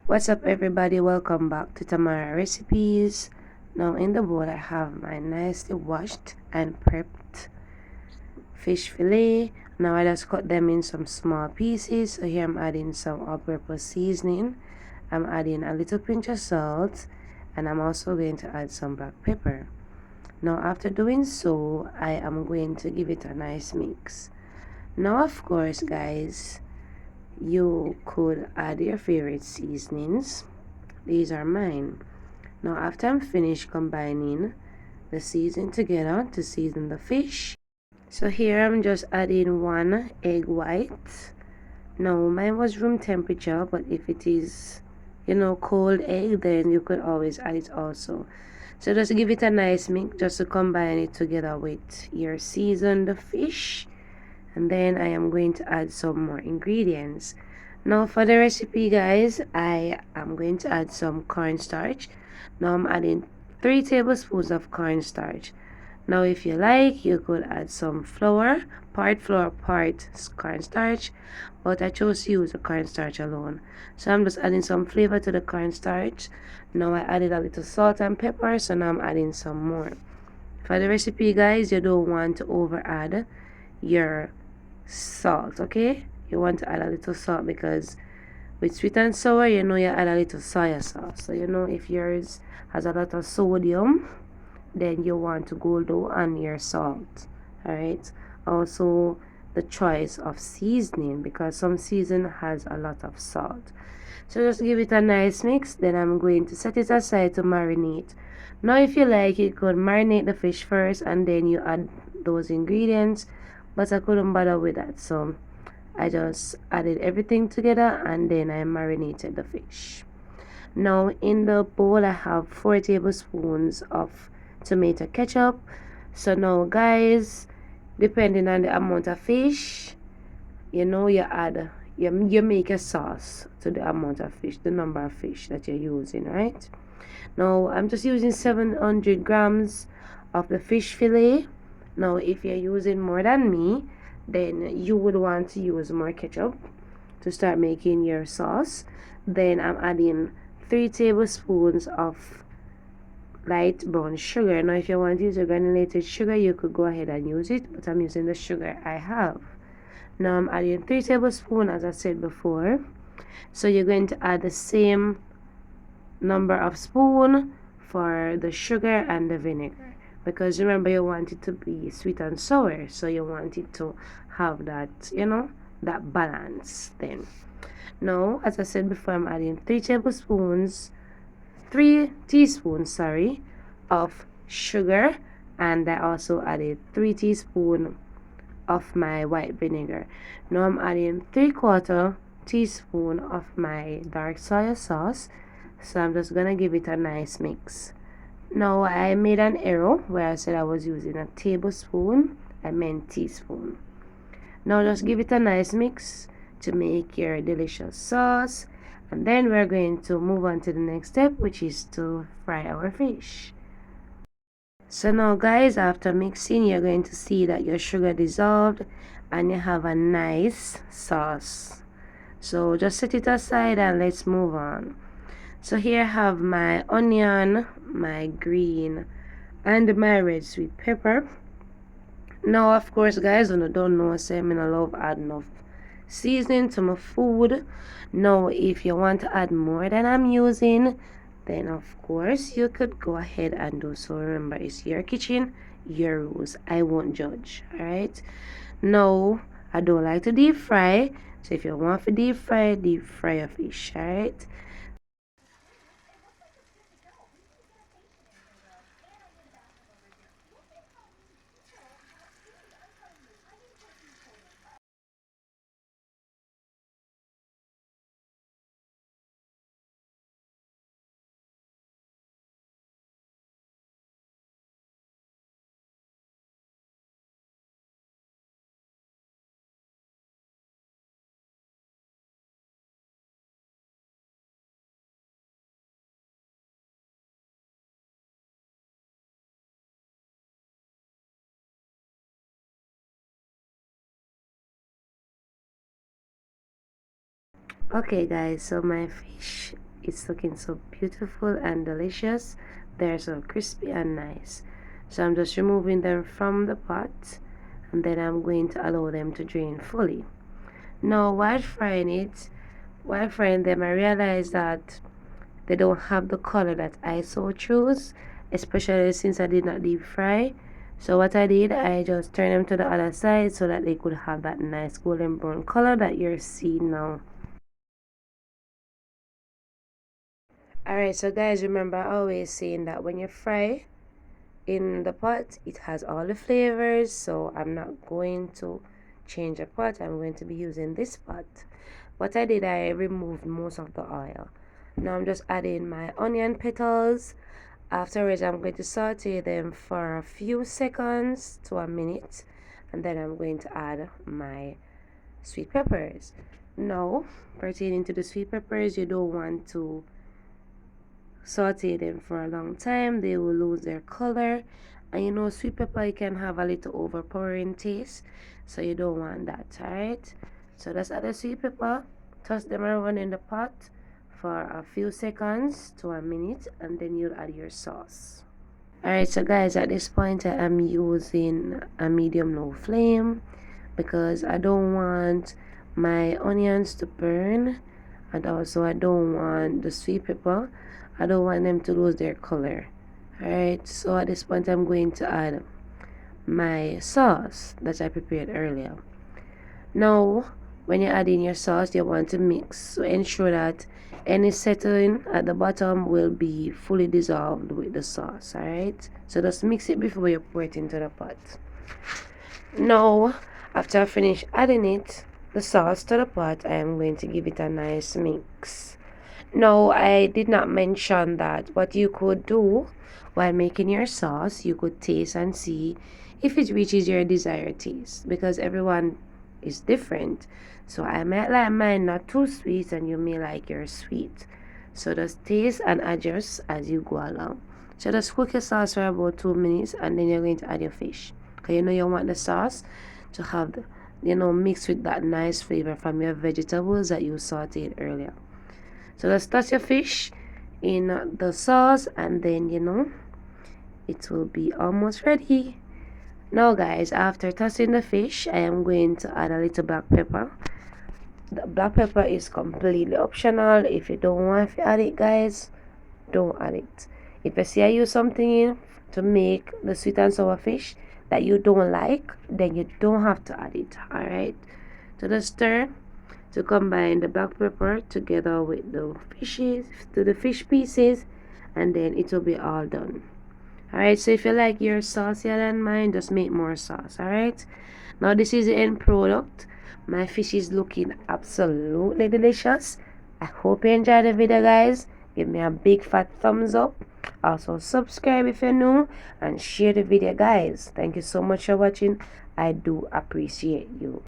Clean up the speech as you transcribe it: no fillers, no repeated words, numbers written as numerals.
What's up, everybody? Welcome back to Tamara Recipes. Now in the bowl I have my nicely washed and prepped fish fillet. Now I just cut them in some small pieces. So here I'm adding some all-purpose seasoning. I'm adding a little pinch of salt, and I'm also going to add some black pepper. Now after doing so, I am going to give it a nice mix. Now of course, guys, you could add your favorite seasonings. These are mine. Now after I'm finished combining the seasoning together to season the fish, so here I'm just adding 1 egg white. Now mine was room temperature, but if it is cold egg, then you could always add it also. So just give it a nice mix, just to combine it together with your seasoned fish. And then I am going to add some more ingredients. Now for the recipe, guys, I am going to add some cornstarch. Now I'm adding 3 tablespoons of cornstarch. Now if you like, you could add some flour, part cornstarch, but I chose to use the cornstarch alone. So I'm just adding some flavor to the cornstarch. Now I added a little salt and pepper, so now I'm adding some more. For the recipe, guys, you don't want to over add your salt, okay? You want to add a little salt because with sweet and sour, you add a little soy sauce. So if yours has a lot of sodium, then you want to go low on your salt. All right. Also, the choice of seasoning, because some season has a lot of salt. So just give it a nice mix. Then I'm going to set it aside to marinate. Now if you like, you could marinate the fish first and then you add those ingredients, but I couldn't bother with that, so I just added everything together and then I marinated the fish. Now in the bowl I have 4 tablespoons of tomato ketchup. So now, guys, depending on the amount of fish, you add, you make a sauce to the amount of fish, the number of fish that you're using, right? Now I'm just using 700 grams of the fish fillet. Now if you're using more than me, then you would want to use more ketchup to start making your sauce. Then I'm adding 3 tablespoons of light brown sugar. Now if you want to use a granulated sugar, you could go ahead and use it, but I'm using the sugar I have. Now I'm adding 3 tablespoons, as I said before. So you're going to add the same number of spoon for the sugar and the vinegar, because remember you want it to be sweet and sour, so you want it to have that that balance. Then now, as I said before, I'm adding 3 teaspoons, sorry, of sugar, and I also added 3 teaspoons of my white vinegar. Now I'm adding 3/4 teaspoon of my dark soy sauce. So I'm just gonna give it a nice mix. Now I made an error where I said I was using a tablespoon. I meant teaspoon. Now just give it a nice mix to make your delicious sauce. And then we're going to move on to the next step, which is to fry our fish. So now, guys, after mixing, you're going to see that your sugar dissolved and you have a nice sauce. So just set it aside and let's move on. So here I have my onion, my green, and my red sweet pepper. Now of course, guys, when I don't know, say I love add enough seasoning to my food. Now if you want to add more than I'm using, then of course you could go ahead and do so. Remember, it's your kitchen, your rules. I won't judge. Alright. Now I don't like to deep fry, so if you want to deep fry your fish. Alright. Okay, guys, so my fish It's looking so beautiful and delicious. They're so crispy and nice. So I'm just removing them from the pot, and then I'm going to allow them to drain fully. Now while frying them, I realized that they don't have the color that I so choose, especially since I did not deep fry. So what I did, I just turned them to the other side so that they could have that nice golden brown color that you're seeing now. Alright, so guys, remember always saying that when you fry in the pot, it has all the flavors. So I'm not going to change the pot. I'm going to be using this pot. What I did, I removed most of the oil. Now I'm just adding my onion petals. Afterwards, I'm going to saute them for a few seconds to a minute, and then I'm going to add my sweet peppers. Now, pertaining to the sweet peppers, you don't want to saute them for a long time. They will lose their color, and you know sweet pepper can have a little overpowering taste, so you don't want that. All right, so let's add the sweet pepper, toss them around in the pot for a few seconds to a minute, and then you'll add your sauce. Alright, so guys, at this point I am using a medium low flame because I don't want my onions to burn, and also I don't want the sweet pepper, I don't want them to lose their color. Alright, so at this point I'm going to add my sauce that I prepared earlier. Now, when you're adding your sauce, you want to mix, so ensure that any settling at the bottom will be fully dissolved with the sauce. Alright, so just mix it before you pour it into the pot. Now, after I finish adding the sauce to the pot, I am going to give it a nice mix. Now, I did not mention that what you could do while making your sauce, you could taste and see if it reaches your desired taste, because everyone is different. So I might like mine not too sweet, and you may like yours sweet. So just taste and adjust as you go along. So just cook your sauce for about 2 minutes, and then you're going to add your fish. Because you know you want the sauce to have the, mixed with that nice flavor from your vegetables that you sauteed earlier. So just toss your fish in the sauce, and then it will be almost ready. Now guys, after tossing the fish, I am going to add a little black pepper. The black pepper is completely optional. If you don't want to add it, guys, don't add it. If you see I use something in to make the sweet and sour fish that you don't like, then you don't have to add it. Alright, so just stir to combine the black pepper together with the fishes, to the fish pieces, and then it will be all done. Alright, so if you like your saucier than mine, just make more sauce. Alright, now this is the end product. My fish is looking absolutely delicious. I hope you enjoyed the video, guys. Give me a big fat thumbs up. Also subscribe if you're new, and share the video, guys. Thank you so much for watching. I do appreciate you.